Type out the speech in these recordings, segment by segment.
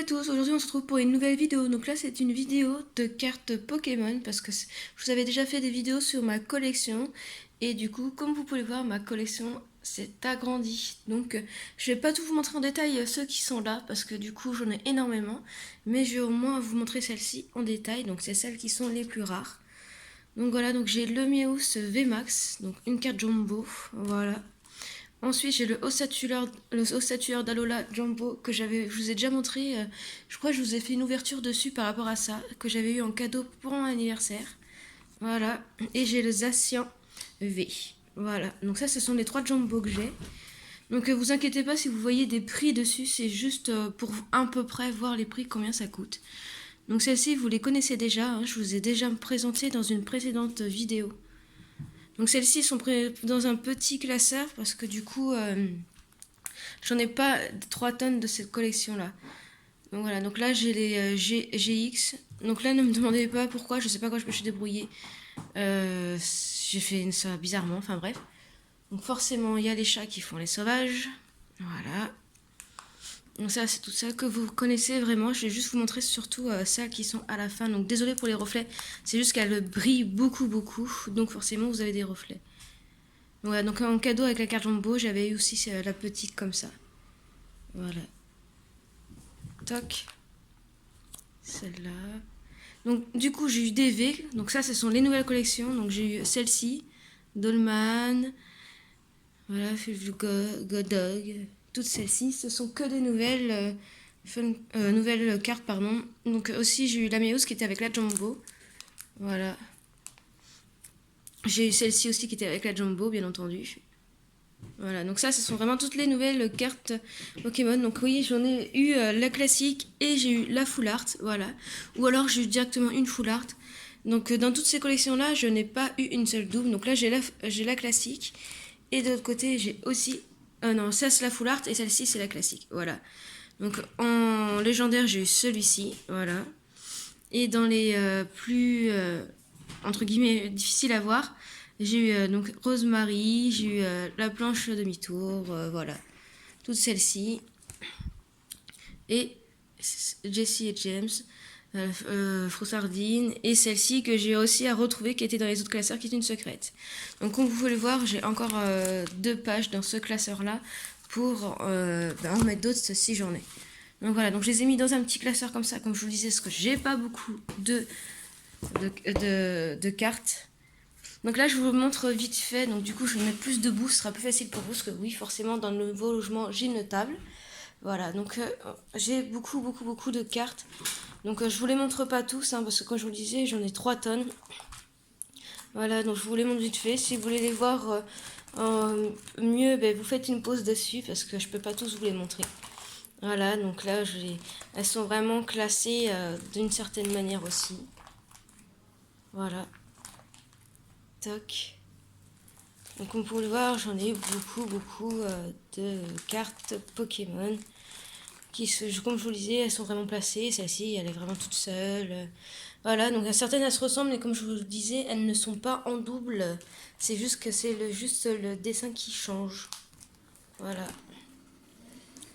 à tous, aujourd'hui on se retrouve pour une nouvelle vidéo. Donc là c'est une vidéo de cartes Pokémon parce que je vous avais déjà fait des vidéos sur ma collection. Et du coup, comme vous pouvez voir, ma collection s'est agrandie. Donc je vais pas tout vous montrer en détail ceux qui sont là parce que du coup j'en ai énormément. Mais je vais au moins vous montrer celles-ci en détail. Donc c'est celles qui sont les plus rares. Donc voilà, donc j'ai le Meowth VMAX, donc une carte Jumbo, voilà. Ensuite, j'ai le ossature d'Alola Jumbo que je vous ai déjà montré. Je crois que je vous ai fait une ouverture dessus par rapport à ça, que j'avais eu en cadeau pour mon anniversaire. Voilà. Et j'ai le Zacian V. Voilà. Donc ça, ce sont les 3 Jumbo que j'ai. Donc vous inquiétez pas si vous voyez des prix dessus, c'est juste pour à peu près voir les prix, combien ça coûte. Donc celles-ci, vous les connaissez déjà, hein, je vous ai déjà présenté dans une précédente vidéo. Donc celles-ci sont dans un petit classeur parce que du coup, j'en ai pas 3 tonnes de cette collection-là. Donc voilà, donc là j'ai les GX. Donc là, ne me demandez pas pourquoi, je sais pas quand je me suis débrouillée. J'ai fait ça bizarrement, enfin bref. Donc forcément, il y a les chats qui font les sauvages. Voilà. Donc ça, c'est tout ça que vous connaissez vraiment. Je vais juste vous montrer surtout celles qui sont à la fin. Donc désolé pour les reflets, c'est juste qu'elles brillent beaucoup, beaucoup. Donc forcément, vous avez des reflets. Voilà, donc en cadeau avec la carte Jumbo, j'avais eu aussi la petite comme ça. Voilà. Toc. Celle-là. Donc du coup, j'ai eu des V. Donc ça, ce sont les nouvelles collections. Donc j'ai eu celle-ci, Dolman, voilà, Godog. Toutes celles-ci, ce sont que des nouvelles, nouvelles cartes, pardon. Donc aussi, j'ai eu la Meowth qui était avec la Jumbo. Voilà. J'ai eu celle-ci aussi qui était avec la Jumbo, bien entendu. Voilà, donc ça, ce sont vraiment toutes les nouvelles cartes Pokémon. Donc oui, j'en ai eu la classique et j'ai eu la full art, voilà. Ou alors j'ai eu directement une full art. Donc dans toutes ces collections-là, je n'ai pas eu une seule double. Donc là, j'ai la classique. Et de l'autre côté, j'ai aussi... non, ça c'est la full art et celle-ci c'est la classique, voilà. Donc en légendaire, j'ai eu celui-ci, voilà. Et dans les plus, entre guillemets, difficiles à voir, j'ai eu donc Rosemary, j'ai eu la planche demi-tour, voilà. Toutes celles-ci. Et Jessie et James, Froussardine, et celle-ci que j'ai aussi à retrouver qui était dans les autres classeurs, qui est une secrète. Donc comme vous pouvez le voir, j'ai encore 2 pages dans ce classeur-là pour en mettre d'autres si j'en ai. Donc voilà, donc je les ai mis dans un petit classeur comme ça, comme je vous le disais, parce que j'ai pas beaucoup de cartes. Donc là, je vous montre vite fait. Donc du coup, je vais me mettre plus debout, ce sera plus facile pour vous, parce que oui, forcément, dans le nouveau logement, j'ai une table. Voilà, donc j'ai beaucoup de cartes. Donc je vous les montre pas tous, hein, parce que comme je vous le disais, j'en ai 3 tonnes. Voilà, donc je vous les montre vite fait. Si vous voulez les voir mieux, ben, vous faites une pause dessus, parce que je peux pas tous vous les montrer. Voilà, donc là, elles sont vraiment classées d'une certaine manière aussi. Voilà. Toc. Donc comme vous pouvez le voir, j'en ai beaucoup de cartes Pokémon. Comme je vous le disais, elles sont vraiment placées. Celle-ci, elle est vraiment toute seule. Voilà, donc certaines, elles se ressemblent, mais comme je vous le disais, elles ne sont pas en double. C'est juste que c'est juste le dessin qui change. Voilà.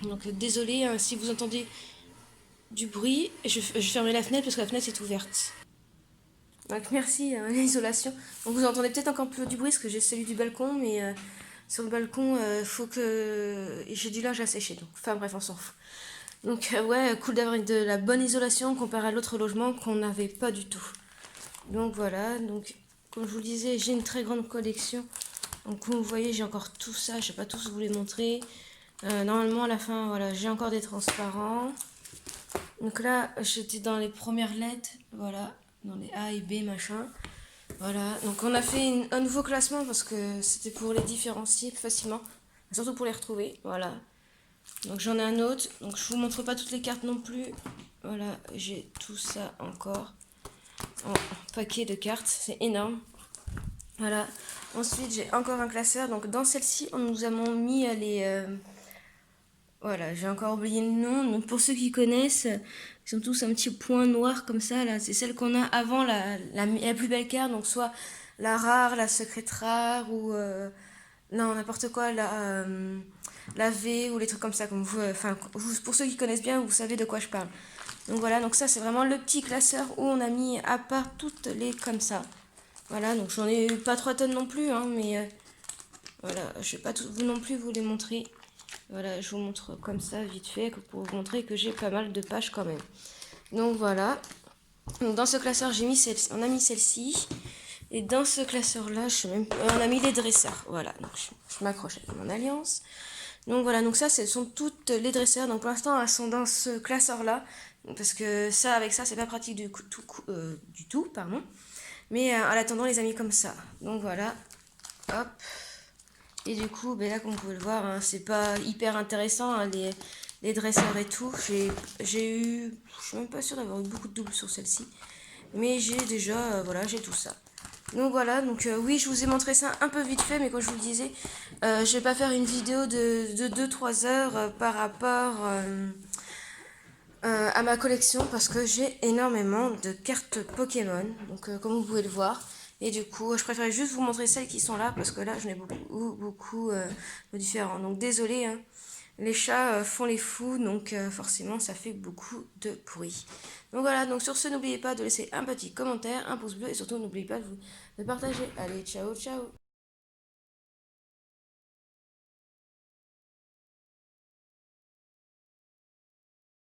Donc désolé hein, si vous entendez du bruit. Je fermerai la fenêtre parce que la fenêtre est ouverte. Donc merci l'isolation. Donc vous entendez peut-être encore plus du bruit parce que j'ai celui du balcon, mais sur le balcon, faut que j'ai du linge à sécher. Donc, enfin bref, on s'en fout. Donc ouais, cool d'avoir de la bonne isolation comparé à l'autre logement qu'on n'avait pas du tout. Donc voilà, donc comme je vous le disais, j'ai une très grande collection. Donc comme vous voyez, j'ai encore tout ça, je vais pas tous vous les montrer. Normalement à la fin, voilà, j'ai encore des transparents. Donc là, j'étais dans les premières lettres, voilà, dans les A et B machin. Voilà, donc on a fait un nouveau classement parce que c'était pour les différencier plus facilement, surtout pour les retrouver, voilà. Donc j'en ai un autre, donc je vous montre pas toutes les cartes non plus. Voilà, j'ai tout ça encore en paquet de cartes, c'est énorme. Voilà, ensuite j'ai encore un classeur, donc dans celle-ci on nous a mis les... voilà, j'ai encore oublié le nom, donc pour ceux qui connaissent, ils sont tous un petit point noir comme ça, là, c'est celle qu'on a avant la plus belle carte, donc soit la rare, la secrète rare ou non, n'importe quoi, la V ou les trucs comme ça, comme vous, enfin, pour ceux qui connaissent bien, vous savez de quoi je parle. Donc voilà, donc ça c'est vraiment le petit classeur où on a mis à part toutes les comme ça. Voilà, donc j'en ai pas 3 tonnes non plus, hein, mais voilà, je vais pas vous non plus vous les montrer. Voilà, je vous montre comme ça vite fait pour vous montrer que j'ai pas mal de pages quand même. Donc voilà. Donc dans ce classeur, on a mis celle-ci. Et dans ce classeur-là, on a mis les dresseurs. Voilà, donc je m'accroche avec mon alliance. Donc voilà, donc ça, ce sont toutes les dresseurs. Donc pour l'instant, elles sont dans ce classeur-là. Parce que ça, avec ça, c'est pas pratique du tout, pardon. Mais en attendant, on les a mis comme ça. Donc voilà, hop. Et du coup, ben là, comme vous pouvez le voir, hein, c'est pas hyper intéressant, hein, les dresseurs et tout. J'ai eu, je suis même pas sûre d'avoir eu beaucoup de doubles sur celle-ci. Mais j'ai déjà, voilà, j'ai tout ça. Donc voilà, donc oui, je vous ai montré ça un peu vite fait, mais comme je vous le disais, je vais pas faire une vidéo de 2-3 heures par rapport à ma collection parce que j'ai énormément de cartes Pokémon, donc comme vous pouvez le voir. Et du coup, je préférais juste vous montrer celles qui sont là parce que là, j'en ai beaucoup de différents. Donc désolé, hein. Les chats font les fous, donc forcément, ça fait beaucoup de bruit. Donc voilà, donc sur ce, n'oubliez pas de laisser un petit commentaire, un pouce bleu et surtout n'oubliez pas de partager. Allez, ciao, ciao!